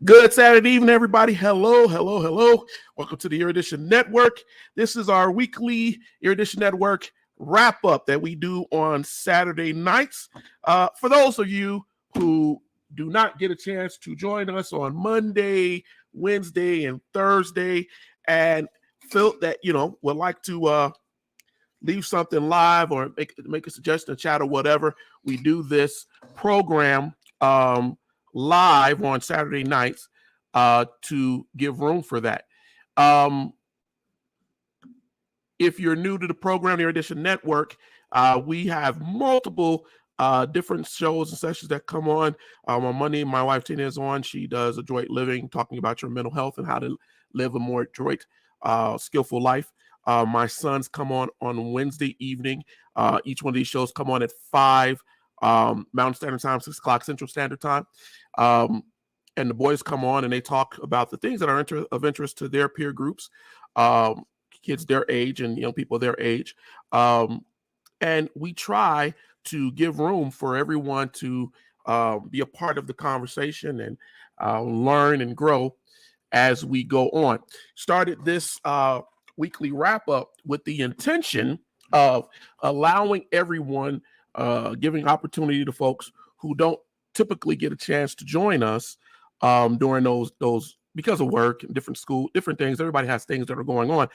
Good Saturday evening, everybody. Hello, hello, hello. Welcome to the Erudition Network. This is our weekly Erudition Network wrap-up that we do on Saturday nights. For those of you who do not get a chance to join us on Monday, Wednesday, and Thursday, and feel that, would like to leave something live or make a suggestion, chat, or whatever, we do this program live on Saturday nights to give room for that. If you're new to the program, the Erudition Network, we have multiple different shows and sessions that come on. On Monday, my wife Tina is on. She does Adroit Living, talking about your mental health and how to live a more adroit, skillful life. My sons come on Wednesday evening. Each one of these shows come on at 5 Mountain Standard Time, 6 o'clock Central Standard Time. And the boys come on and they talk about the things that are of interest to their peer groups, kids their age and people their age. And we try to give room for everyone to be a part of the conversation and learn and grow as we go on. Started this weekly wrap-up with the intention of allowing everyone, giving opportunity to folks who don't typically get a chance to join us during those because of work and different school, different things. Everybody has things that are going on.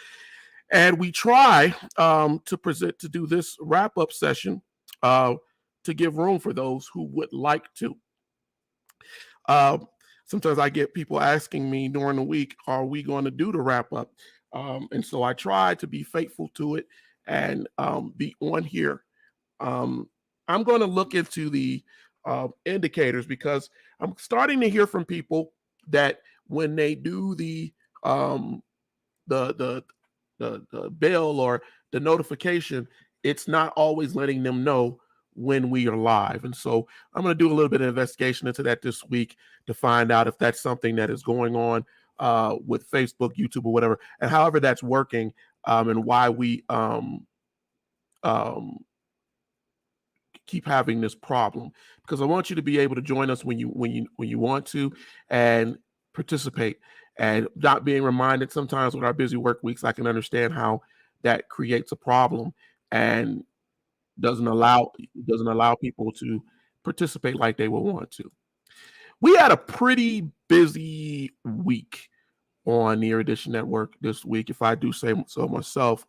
And we try to do this wrap-up session to give room for those who would like to. Sometimes I get people asking me during the week, are we going to do the wrap-up? And so I try to be faithful to it and be on here. I'm going to look into the indicators because I'm starting to hear from people that when they do the bell or the notification, it's not always letting them know when we are live. And so I'm going to do a little bit of investigation into that this week to find out if that's something that is going on with Facebook, YouTube, or whatever, and however that's working, and why we keep having this problem. Because I want you to be able to join us when you want to and participate, and not being reminded sometimes with our busy work weeks. I can understand how that creates a problem and doesn't allow people to participate like they would want to. We had a pretty busy week on the Erudition Network this week, if I do say so myself.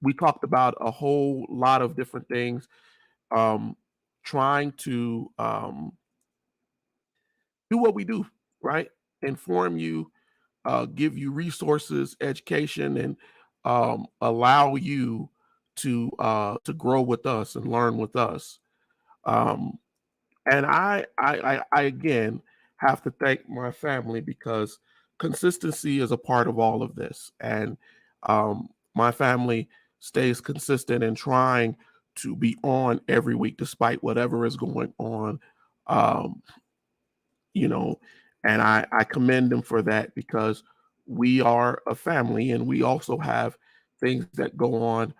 We talked about a whole lot of different things, trying to do what we do, right? Inform you, give you resources, education, and allow you to grow with us and learn with us. And I again have to thank my family because consistency is a part of all of this. And my family stays consistent in trying to be on every week despite whatever is going on. And I commend them for that because we are a family and we also have things that go on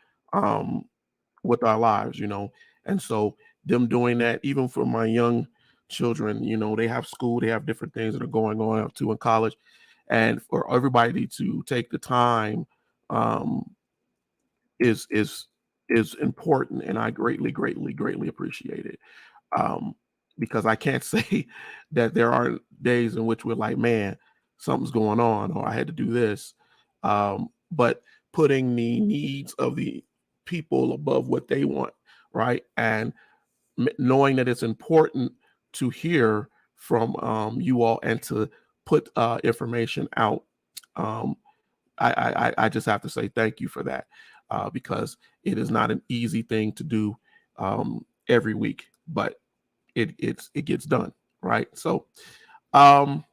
with our lives, and so them doing that, even for my young children, they have school, they have different things that are going on up to in college, and for everybody to take the time is important, and I greatly appreciate it. Um, because I can't say that there aren't days in which we're like, man, something's going on, or I had to do this. But putting the needs of the people above what they want, right? And knowing that it's important to hear from you all and to put information out. Um, I just have to say thank you for that, because it is not an easy thing to do every week, but it gets done, right? So one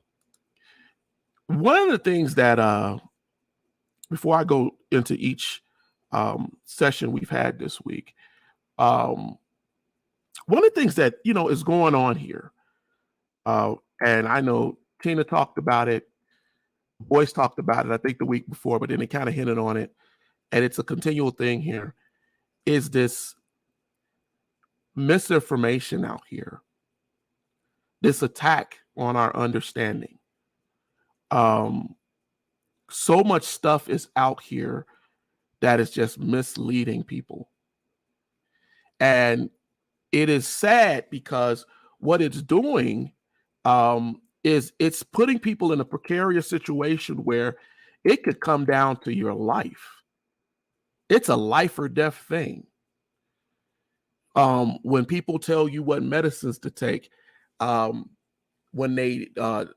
of the things that before I go into each session we've had this week, one of the things that is going on here, and I know Tina talked about it, Boyce talked about it, I think the week before, but then they kind of hinted on it, and it's a continual thing here, is this misinformation out here, this attack on our understanding. So much stuff is out here that is just misleading people. And it is sad because what it's doing is it's putting people in a precarious situation where it could come down to your life. It's a life or death thing. When people tell you what medicines to take, when they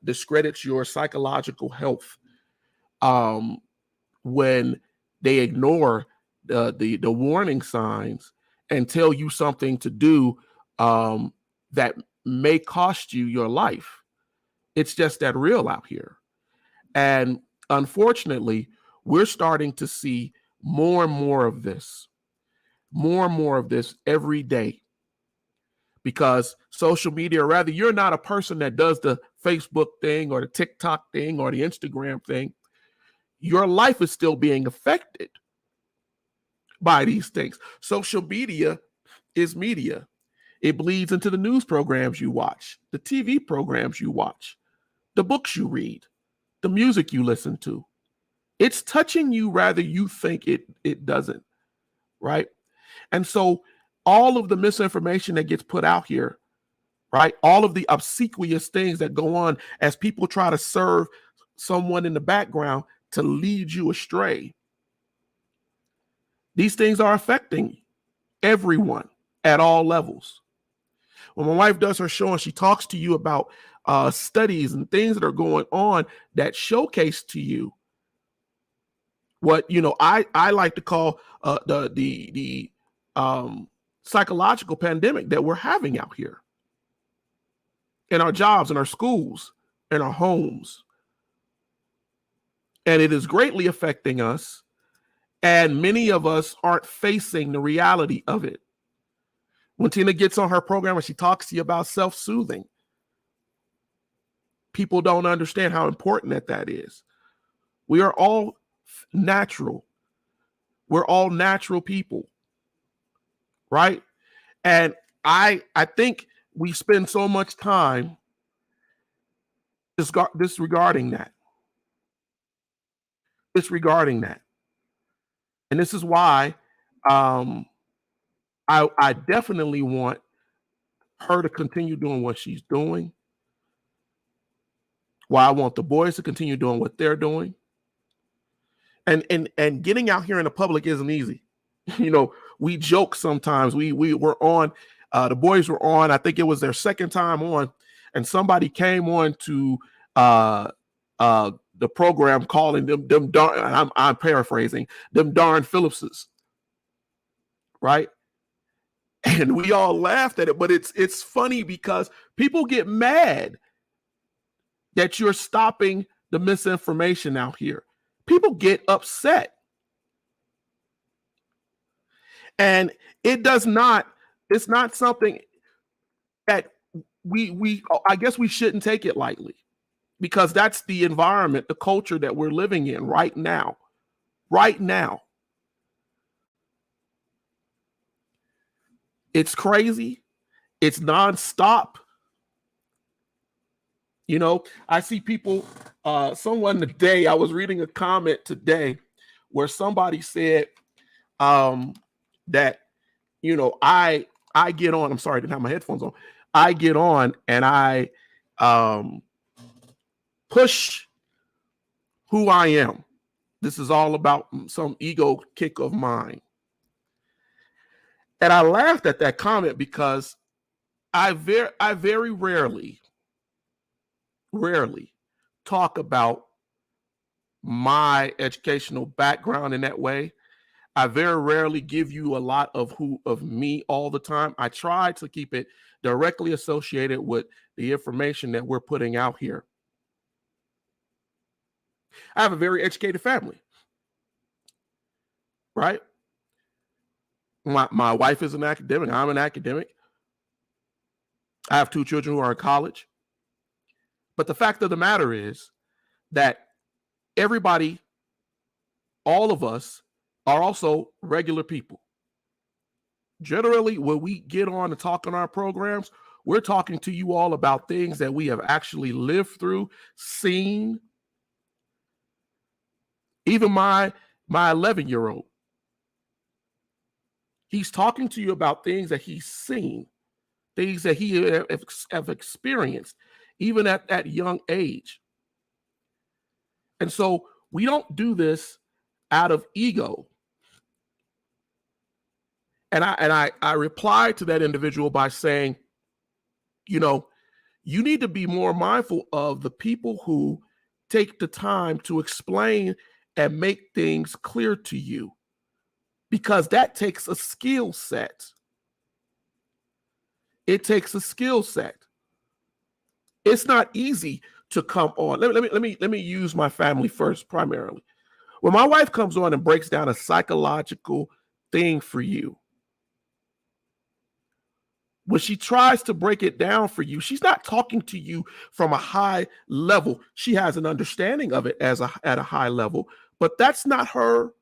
discredit your psychological health, when they ignore the warning signs and tell you something to do that may cost you your life. It's just that real out here. And unfortunately, we're starting to see more and more of this every day, because social media, or rather, you're not a person that does the Facebook thing or the TikTok thing or the Instagram thing. Your life is still being affected by these things. Social media is media. It bleeds into the news programs you watch, the TV programs you watch, the books you read, the music you listen to. It's touching you, rather you think it doesn't, right? And so all of the misinformation that gets put out here, right? All of the obsequious things that go on as people try to serve someone in the background to lead you astray. These things are affecting everyone at all levels. When my wife does her show and she talks to you about studies and things that are going on that showcase to you what I like to call the psychological pandemic that we're having out here in our jobs, in our schools, in our homes. And it is greatly affecting us. And many of us aren't facing the reality of it. When Tina gets on her program and she talks to you about self-soothing, people don't understand how important that is. We are all natural. We're all natural people, right? And I think we spend so much time disregarding that. And this is why I definitely want her to continue doing what she's doing. Why I want the boys to continue doing what they're doing. And getting out here in the public isn't easy. We joke sometimes. We were on, the boys were on, I think it was their second time on, and somebody came on to the program calling them darn, I'm paraphrasing, them darn Phillipses, right? And we all laughed at it, but it's funny because people get mad that you're stopping the misinformation out here. People get upset. And it's not something that I guess we shouldn't take it lightly, because that's the environment, the culture that we're living in right now. Right now. It's crazy. It's nonstop. I see people, someone today, I was reading a comment today where somebody said, that, I get on. I'm sorry, I didn't have my headphones on. I get on and I push who I am. This is all about some ego kick of mine. And I laughed at that comment because I very rarely talk about my educational background in that way. I very rarely give you a lot of me all the time. I try to keep it directly associated with the information that we're putting out here. I have a very educated family, right? My wife is an academic. I'm an academic. I have 2 children who are in college. But the fact of the matter is that everybody, all of us, are also regular people. Generally, when we get on and talk on our programs, we're talking to you all about things that we have actually lived through, seen. Even my 11-year-old, he's talking to you about things that he's seen, things that he have experienced, even at that young age. And so we don't do this out of ego. And I replied to that individual by saying, you need to be more mindful of the people who take the time to explain and make things clear to you, because that takes a skill set. It takes a skill set. It's not easy to come on. Let me use my family first primarily. When my wife comes on and breaks down a psychological thing for you, when she tries to break it down for you, she's not talking to you from a high level. She has an understanding of it at a high level, but that's not her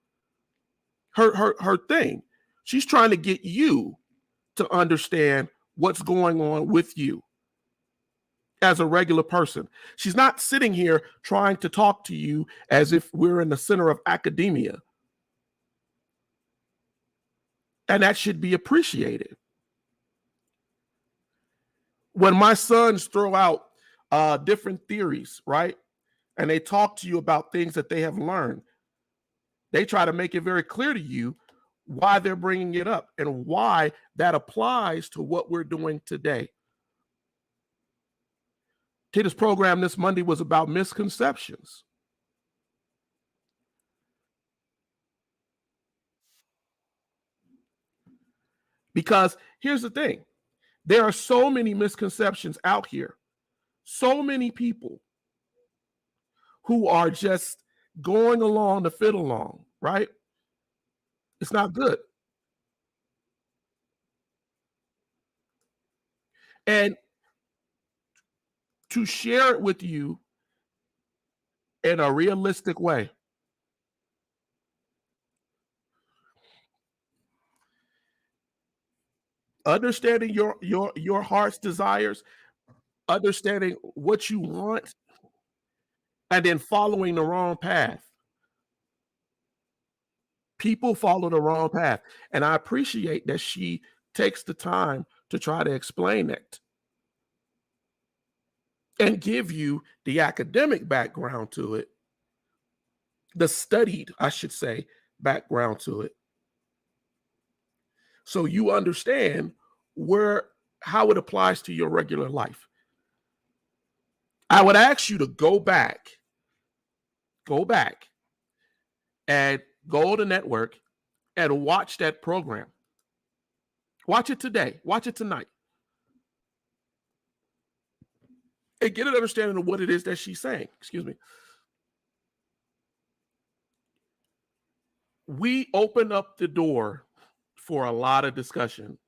thing. She's trying to get you to understand what's going on with you as a regular person. She's not sitting here trying to talk to you as if we're in the center of academia. And that should be appreciated. When my sons throw out different theories, right, and they talk to you about things that they have learned, they try to make it very clear to you why they're bringing it up and why that applies to what we're doing today. Today's program this Monday was about misconceptions. Because here's the thing. There are so many misconceptions out here. So many people who are just going along to fit along, right? It's not good. And to share it with you in a realistic way, understanding your heart's desires, understanding what you want, and then following the wrong path. People follow the wrong path. And I appreciate that she takes the time to try to explain it and give you the academic background to it, the studied, I should say, background to it. So you understand how it applies to your regular life. I would ask you to go back and go to network and watch that program. Watch it today. Watch it tonight. And get an understanding of what it is that she's saying. Excuse me. We open up the door for a lot of discussion.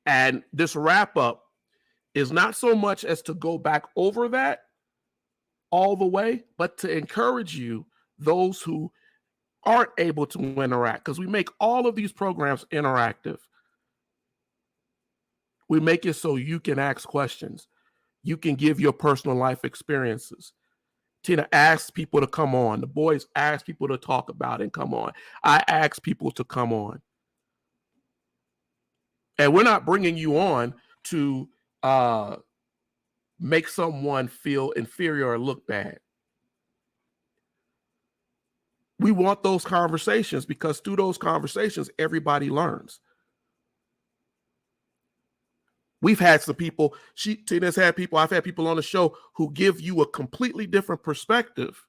And this wrap up is not so much as to go back over that all the way, but to encourage you, those who aren't able to interact, because we make all of these programs interactive. We make it so you can ask questions. You can give your personal life experiences. Tina asks people to come on. The boys ask people to talk about and come on. I ask people to come on. And we're not bringing you on to make someone feel inferior or look bad. We want those conversations because through those conversations, everybody learns. We've had some people, Tina's had people, I've had people on the show who give you a completely different perspective,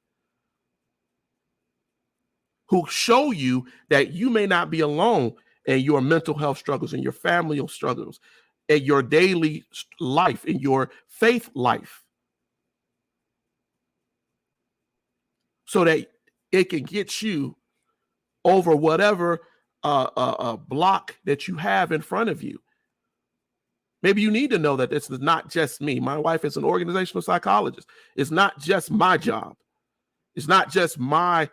who show you that you may not be alone in your mental health struggles, in your family struggles, in your daily life, in your faith life, so that it can get you over whatever block that you have in front of you. Maybe you need to know that this is not just me. My wife is an organizational psychologist. It's not just my job. It's not just my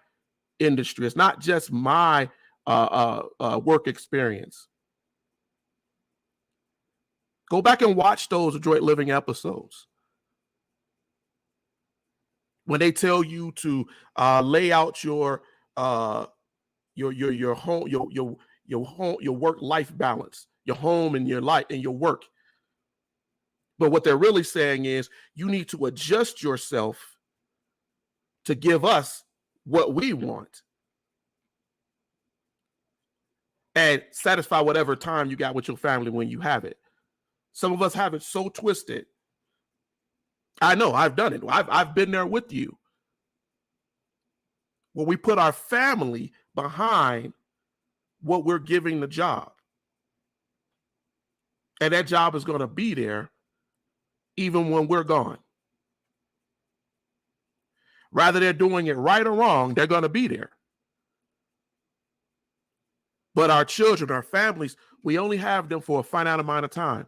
industry. It's not just my work experience. Go back and watch those Adroit Living episodes. When they tell you to lay out your home, your home, your work-life balance, your home and your life and your work. But what they're really saying is you need to adjust yourself to give us what we want and satisfy whatever time you got with your family when you have it. Some of us have it so twisted. I know, I've done it. I've been there with you. Where we put our family behind what we're giving the job. And that job is going to be there even when we're gone. Rather they're doing it right or wrong, they're going to be there. But our children, our families, we only have them for a finite amount of time.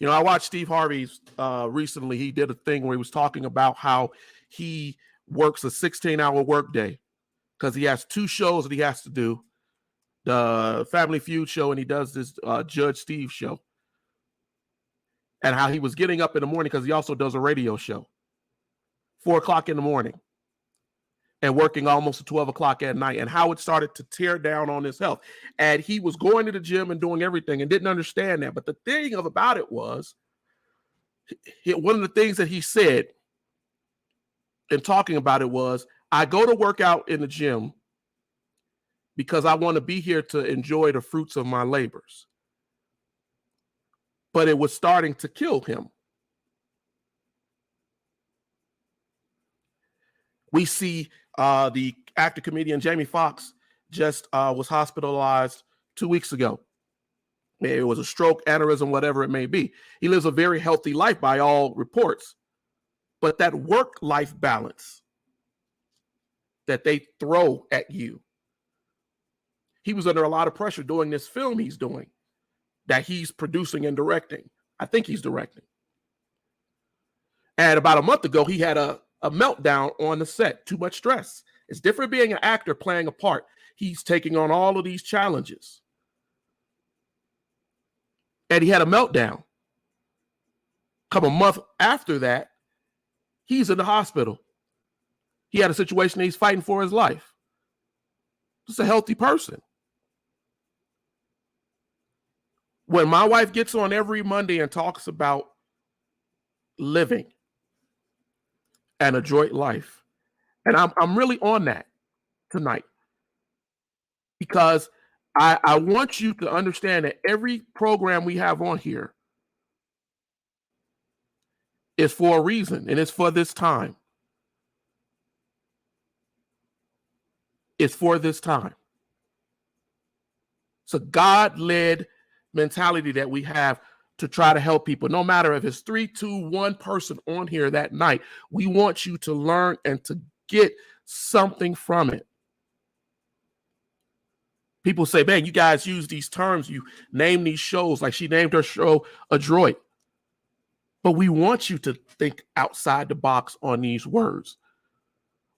You know, I watched Steve Harvey's recently. He did a thing where he was talking about how he works a 16-hour workday because he has 2 shows that he has to do. The Family Feud show, and he does this Judge Steve show. And how he was getting up in the morning because he also does a radio show. 4 o'clock in the morning. And working almost to 12 o'clock at night. And how it started to tear down on his health. And he was going to the gym and doing everything and didn't understand that. But the thing about it was, one of the things that he said in talking about it was, I go to work out in the gym because I want to be here to enjoy the fruits of my labors. But it was starting to kill him. We see the actor comedian Jamie Foxx just was hospitalized 2 weeks ago. It was a stroke, aneurysm, whatever it may be. He lives a very healthy life by all reports. But that work-life balance that they throw at you, he was under a lot of pressure doing this film he's doing, that he's producing and directing. I think he's directing. And about a month ago, he had a meltdown on the set. Too much stress. It's different being an actor playing a part. He's taking on all of these challenges. And he had a meltdown. A couple months after that, he's in the hospital. He had a situation that he's fighting for his life. Just a healthy person. When my wife gets on every Monday and talks about living an adroit life, and I'm really on that tonight, because I want you to understand that every program we have on here is for a reason, and it's for this time. It's for this time. It's a God-led mentality that we have to try to help people. No matter if it's 3, 2, 1 person on here that night, we want you to learn and to get something from it. People say, man, you guys use these terms, you name these shows, like she named her show Adroit. But we want you to think outside the box on these words.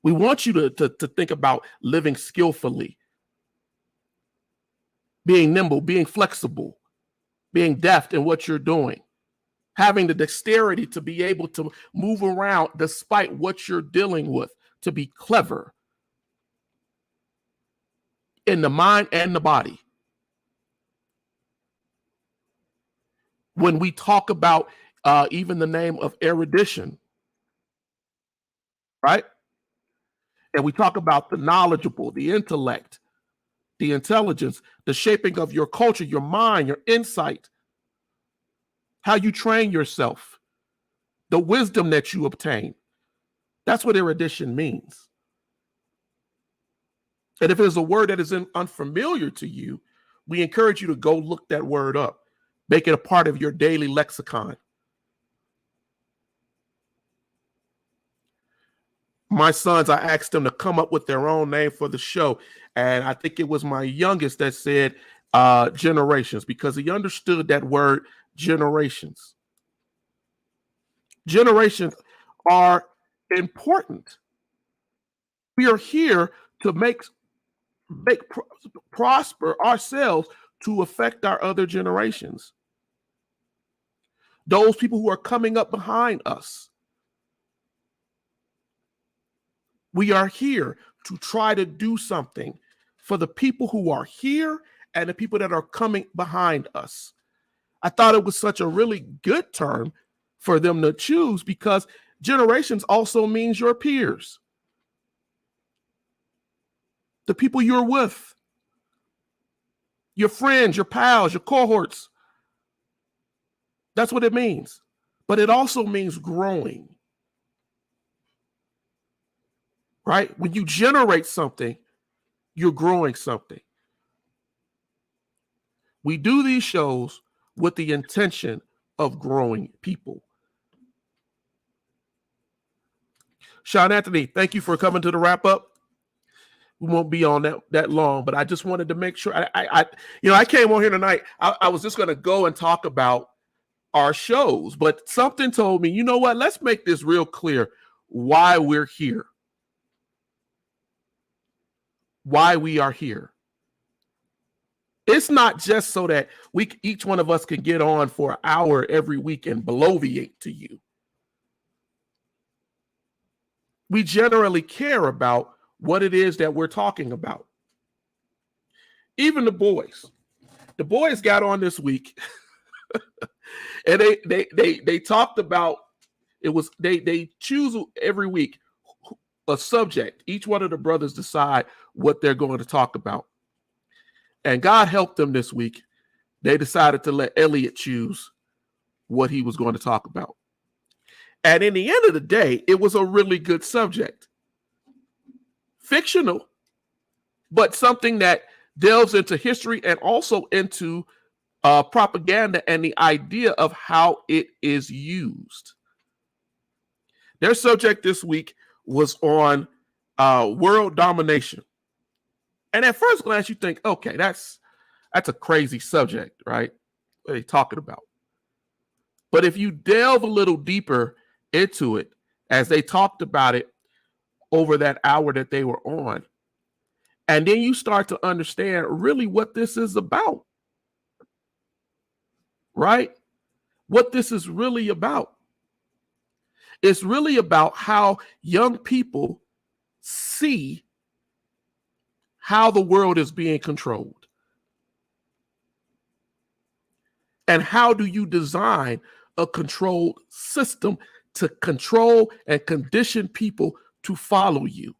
We want you to think about living skillfully, being nimble, being flexible, being deft in what you're doing. having the dexterity to be able to move around despite what you're dealing with, to be clever in the mind and the body. When we talk about even the name of erudition, right? And we talk about the knowledgeable, the intellect, the intelligence, the shaping of your culture, your mind, your insight, how you train yourself, the wisdom that you obtain. That's what erudition means. And if it's a word that is unfamiliar to you, we encourage you to go look that word up. Make it a part of your daily lexicon. My sons, I asked them to come up with their own name for the show. And I think it was my youngest that said generations, because he understood that word generations. Generations are important. We are here to make prosper ourselves to affect our other generations. Those people who are coming up behind us. We are here to try to do something for the people who are here and the people that are coming behind us. I thought it was such a really good term for them to choose, because generations also means your peers, the people you're with, your friends, your pals, your cohorts. That's what it means. But it also means growing. Right? When you generate something, you're growing something. We do these shows with the intention of growing people. Sean Anthony, thank you for coming to the wrap up. We won't be on that long, but I just wanted to make sure I came on here tonight. I was just going to go and talk about our shows, but something told me, you know what? Let's make this real clear why we're here. Why we are here. It's not just so that each one of us can get on for an hour every week and bloviate to you. We generally care about what it is that we're talking about. Even the boys got on this week and they talked about it. Was they choose every week a subject. Each one of the brothers decide what they're going to talk about. And God helped them this week. They decided to let Elliot choose what he was going to talk about. And in the end of the day, it was a really good subject. Fictional, but something that delves into history and also into propaganda and the idea of how it is used. Their subject this week was on world domination. And at first glance, you think, okay, that's a crazy subject, right? What are they talking about? But if you delve a little deeper into it, as they talked about it over that hour that they were on, and then you start to understand really what this is about, right? What this is really about. It's really about how young people see how the world is being controlled. And how do you design a controlled system to control and condition people to follow you?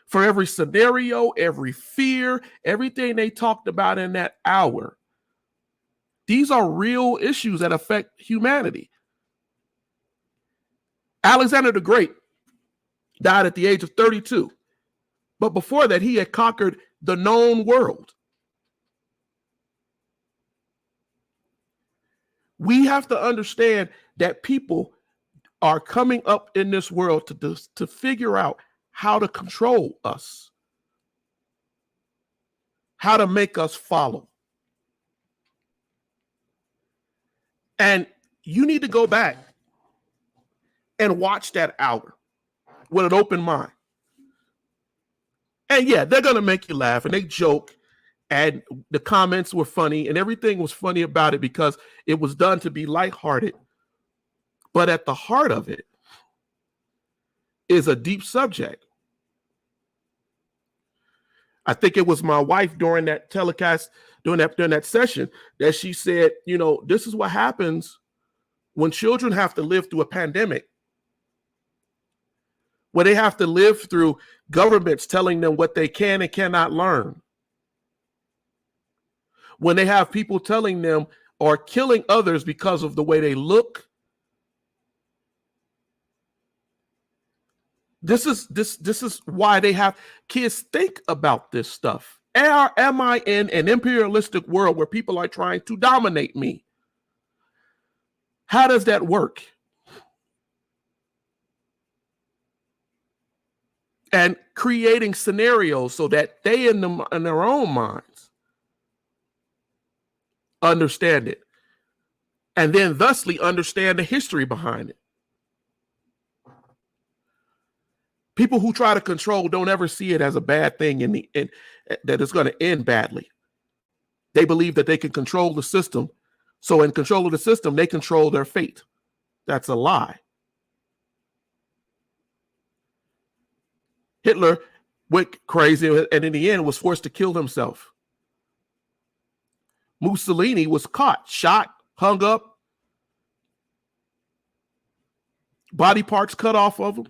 For every scenario, every fear, everything they talked about in that hour, these are real issues that affect humanity. Alexander the Great died at the age of 32. But before that, he had conquered the known world. We have to understand that people are coming up in this world to figure out how to control us, how to make us follow. And you need to go back and watch that hour with an open mind. And yeah, they're going to make you laugh and they joke. And the comments were funny and everything was funny about it because it was done to be lighthearted. But at the heart of it is a deep subject. I think it was my wife during that telecast, during that session, that she said, you know, this is what happens when children have to live through a pandemic, when they have to live through governments telling them what they can and cannot learn, when they have people telling them or killing others because of the way they look. This is why they have kids think about this stuff. Am I in an imperialistic world where people are trying to dominate me? How does that work? And creating scenarios so that they in their own minds understand it, and then thusly understand the history behind it. People who try to control don't ever see it as a bad thing that it's going to end badly. They believe that they can control the system. So in control of the system, they control their fate. That's a lie. Hitler went crazy and in the end was forced to kill himself. Mussolini was caught, shot, hung up, body parts cut off of him.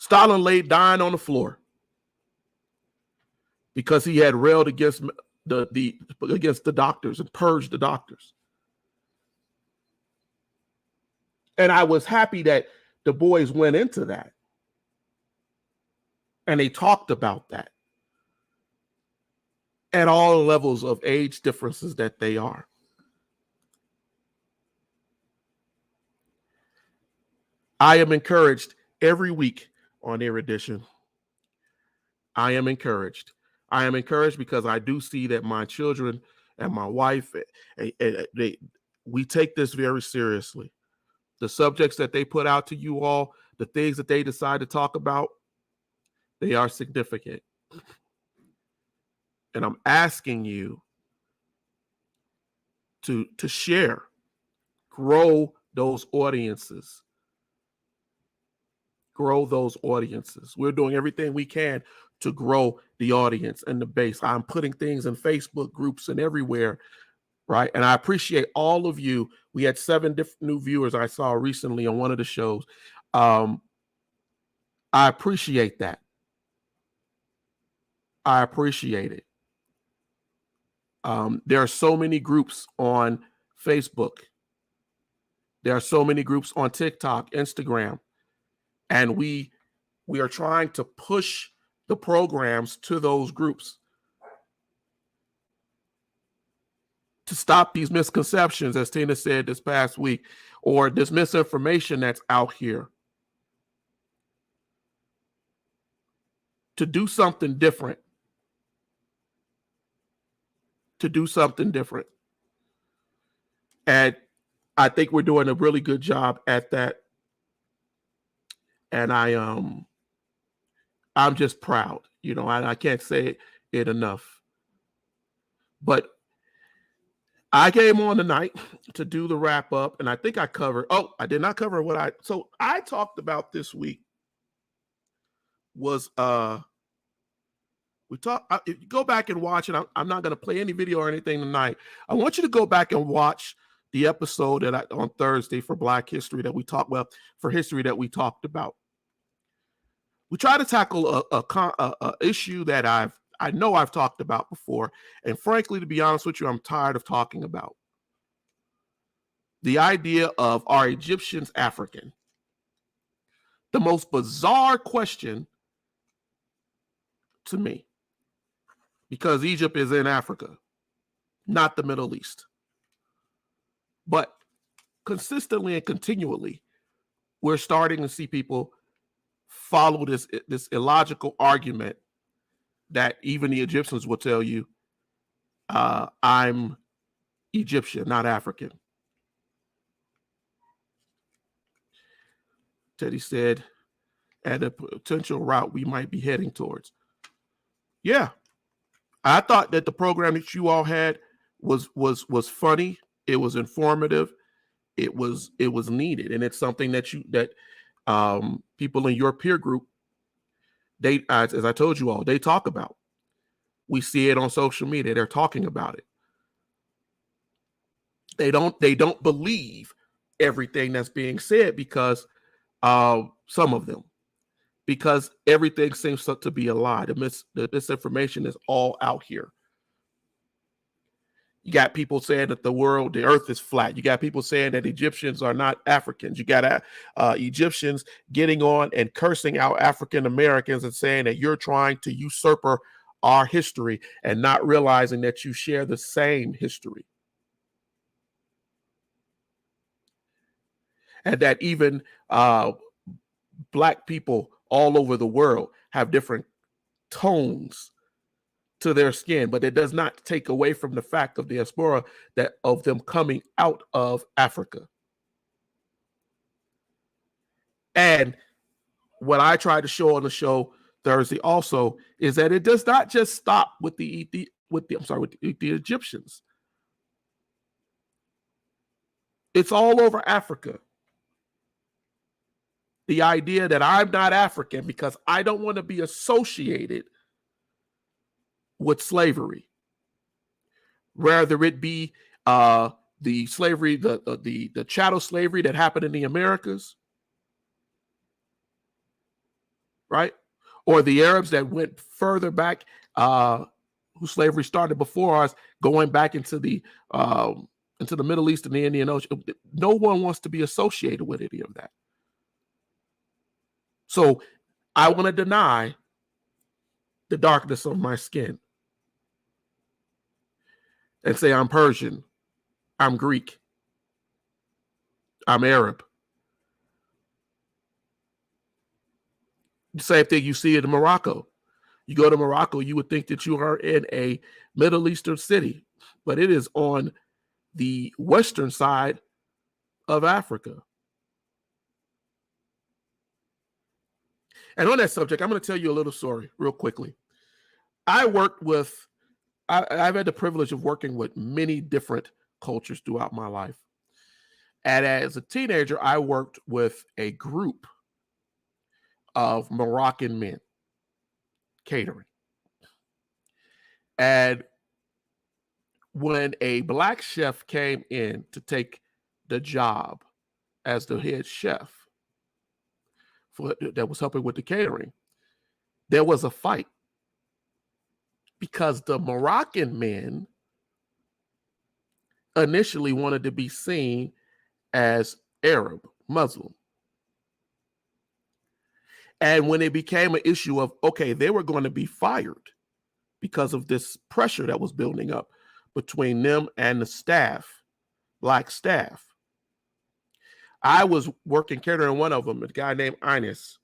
Stalin lay dying on the floor because he had railed against the doctors and purged the doctors. And I was happy that the boys went into that and they talked about that at all levels of age differences that they are. I am encouraged every week on Erudition. I am encouraged. I am encouraged because I do see that my children and my wife, we take this very seriously. The subjects that they put out to you all, the things that they decide to talk about, they are significant. And I'm asking you to share, grow those audiences. Grow those audiences. We're doing everything we can to grow the audience and the base. I'm putting things in Facebook groups and everywhere, right? And I appreciate all of you. We had 7 different new viewers I saw recently on one of the shows. I appreciate that. I appreciate it. There are so many groups on Facebook. There are so many groups on TikTok, Instagram. And we are trying to push the programs to those groups to stop these misconceptions, as Tina said this past week, or this misinformation that's out here. To do something different. To do something different. And I think we're doing a really good job at that. And I'm just proud, you know, I can't say it enough. But I came on tonight to do the wrap up, and I think I covered, I did not cover so I talked about this week was, if you go back and watch it, I'm not going to play any video or anything tonight. I want you to go back and watch the episode on Thursday for Black History that we talked for history that we talked about. We try to tackle a issue that I know I've talked about before, and frankly, to be honest with you, I'm tired of talking about. The idea of, are Egyptians African? The most bizarre question to me, because Egypt is in Africa, not the Middle East. But consistently and continually, we're starting to see people follow this illogical argument that even the Egyptians will tell you, I'm Egyptian, not African. Teddy said, at a potential route we might be heading towards. Yeah, I thought that the program that you all had was funny. It was informative. it was needed, and it's something that people in your peer group, they, as I told you all, they talk about. We see it on social media. They're talking about it. They don't believe everything that's being said because some of them, because everything seems to be a lie. The misinformation is all out here. You got people saying that the earth is flat. You got people saying that Egyptians are not Africans. You got Egyptians getting on and cursing out African Americans and saying that you're trying to usurp our history and not realizing that you share the same history. And that even Black people all over the world have different tones to their skin, but it does not take away from the fact of the diaspora, that of them coming out of Africa. And what I tried to show on the show Thursday also is that it does not just stop with the Egyptians. It's all over Africa. The idea that I'm not African because I don't want to be associated with slavery, whether it be the slavery, the chattel slavery that happened in the Americas, right? Or the Arabs that went further back, whose slavery started before us, going back into the Middle East and the Indian Ocean. No one wants to be associated with any of that. So I want to deny the darkness of my skin and say I'm Persian, I'm Greek, I'm Arab. The same thing you see in Morocco. You go to Morocco, you would think that you are in a Middle Eastern city, but it is on the western side of Africa. And on that subject, I'm going to tell you a little story real quickly. I've had the privilege of working with many different cultures throughout my life. And as a teenager, I worked with a group of Moroccan men catering. And when a Black chef came in to take the job as the head chef that was helping with the catering, there was a fight because the Moroccan men initially wanted to be seen as Arab, Muslim. And when it became an issue of, okay, they were going to be fired because of this pressure that was building up between them and the staff, Black staff. I was working catering one of them, a guy named Ines.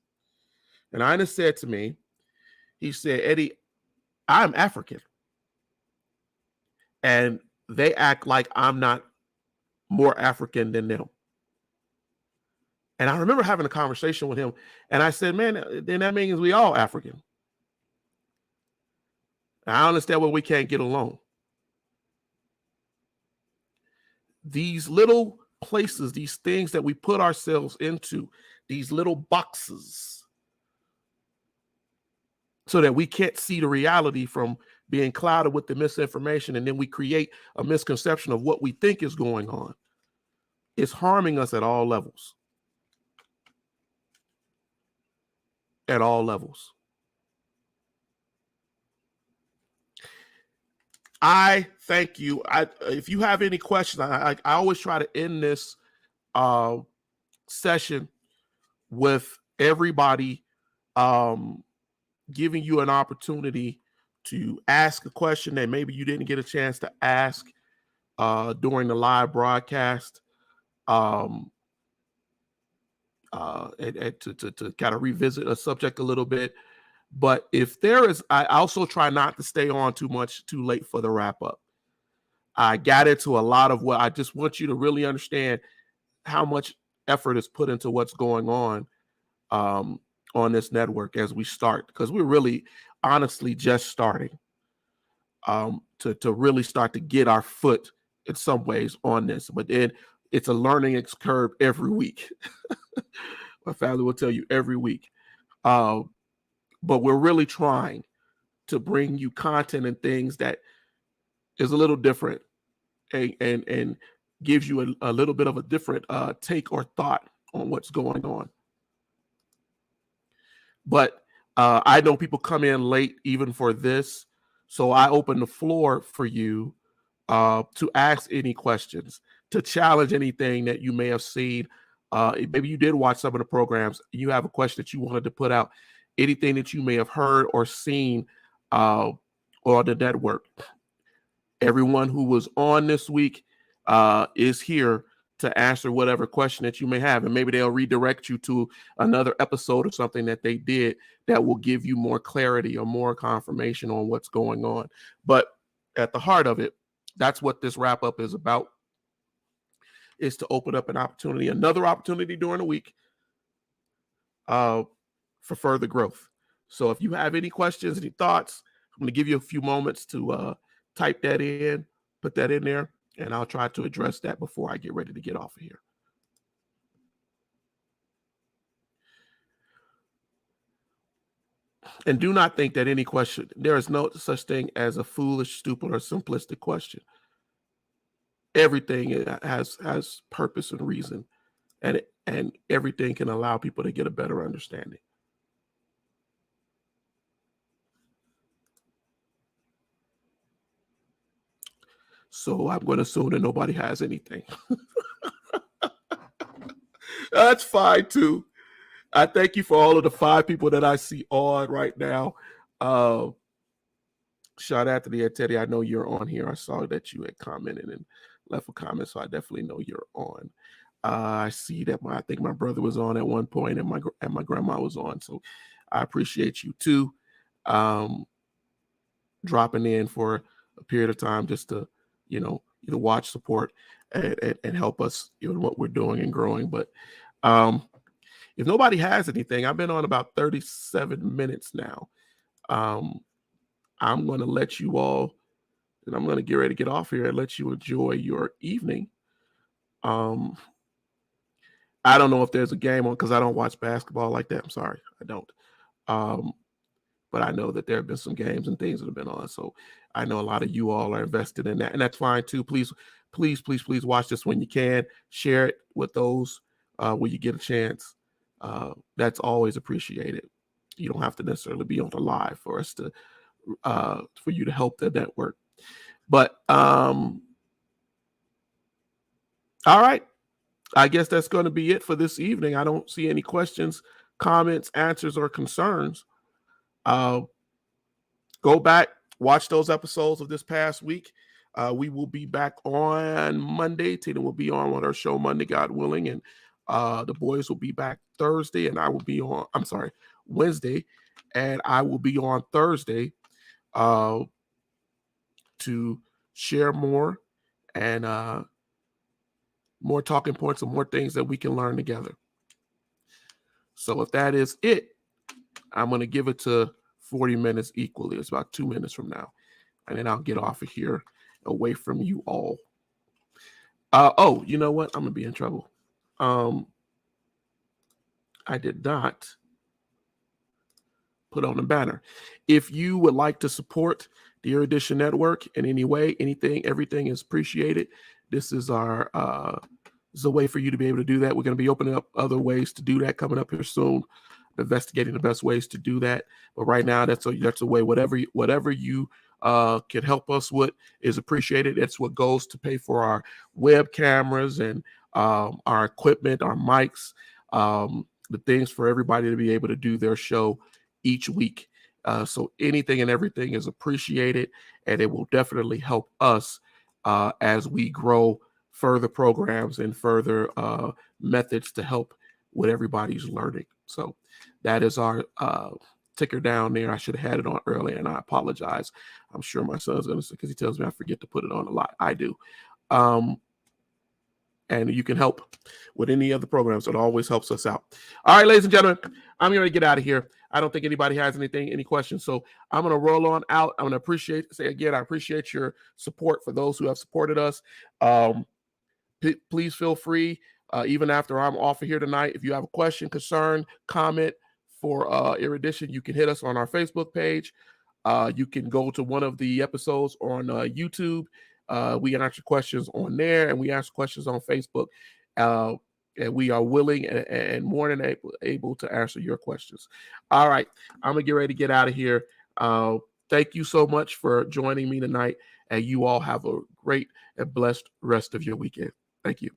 And Ines said to me, he said, Eddie, I'm African. And they act like I'm not more African than them. And I remember having a conversation with him, and I said, man, then that means we all African. And I understand why we can't get along. These little places, these things that we put ourselves into, these little boxes, so that we can't see the reality from being clouded with the misinformation, and then we create a misconception of what we think is going on. It's harming us at all levels. At all levels. I thank you. If you have any questions, I always try to end this session with everybody giving you an opportunity to ask a question that maybe you didn't get a chance to ask during the live broadcast. To kind of revisit a subject a little bit. But if there is, I also try not to stay on too late for the wrap up. I got into a lot of what I just want you to really understand how much effort is put into what's going on this network as we start, because we're really honestly just starting to really start to get our foot in some ways on this. But then it's a learning curve every week. My family will tell you every week. But we're really trying to bring you content and things that is a little different and gives you a little bit of a different take or thought on what's going on. But I know people come in late even for this, so I open the floor for you to ask any questions, to challenge anything that you may have seen. Maybe you did watch some of the programs, you have a question that you wanted to put out, anything that you may have heard or seen on the network. Everyone who was on this week is here to answer whatever question that you may have. And maybe they'll redirect you to another episode or something that they did that will give you more clarity or more confirmation on what's going on. But at the heart of it, that's what this wrap up is about, is to open up an opportunity, another opportunity during the week for further growth. So if you have any questions, any thoughts, I'm going to give you a few moments to type that in, put that in there, and I'll try to address that before I get ready to get off of here. And do not think that any question, there is no such thing as a foolish, stupid, or simplistic question. Everything has purpose and reason, and everything can allow people to get a better understanding. So I'm going to assume that nobody has anything. That's fine too. I thank you for all of the 5 people that I see on right now. Shout out to the Teddy. I know you're on here. I saw that you had commented and left a comment, so I definitely know you're on. I see that I think my brother was on at one point, and my grandma was on. So I appreciate you too, dropping in for a period of time just to, either watch, support, and help us in what we're doing and growing. But if nobody has anything, I've been on about 37 minutes now. I'm going to let you all, and I'm going to get ready to get off here and let you enjoy your evening. I don't know if there's a game on, because I don't watch basketball like that. I'm sorry, I don't. But I know that there have been some games and things that have been on. So I know a lot of you all are invested in that, and that's fine too. Please, please, please, please watch this when you can. Share it with those when you get a chance. That's always appreciated. You don't have to necessarily be on the live for us to, for you to help the network. But all right. I guess that's going to be it for this evening. I don't see any questions, comments, answers, or concerns. Go back, watch those episodes of this past week. We will be back on Monday. Tina will be on with our show Monday, God willing, and the boys will be back Thursday, and I will be on, Wednesday, and I will be on Thursday to share more and more talking points and more things that we can learn together. So if that is it, I'm going to give it to 40 minutes equally. It's about 2 minutes from now. And then I'll get off of here away from you all. Oh, you know what? I'm going to be in trouble. I did not put on a banner. If you would like to support the Erudition Network in any way, anything, everything is appreciated. This is our this is a way for you to be able to do that. We're going to be opening up other ways to do that coming up here soon, investigating the best ways to do that. But right now, that's a way. Whatever you can help us with is appreciated. It's what goes to pay for our web cameras and our equipment, our mics, the things for everybody to be able to do their show each week. So anything and everything is appreciated, and it will definitely help us as we grow further programs and further methods to help with everybody's learning. So that is our ticker down there. I should have had it on earlier, and I apologize. I'm sure my son's going to say, because he tells me I forget to put it on a lot. I do. And you can help with any other programs. It always helps us out. All right, ladies and gentlemen, I'm going to get out of here. I don't think anybody has any questions. So I'm going to roll on out. I'm going to I appreciate your support for those who have supported us. please feel free, even after I'm off of here tonight, if you have a question, concern, comment for Erudition, you can hit us on our Facebook page. You can go to one of the episodes on YouTube. We answer questions on there, and we answer questions on Facebook. And we are willing and more than able to answer your questions. All right, I'm going to get ready to get out of here. Thank you so much for joining me tonight, and you all have a great and blessed rest of your weekend. Thank you.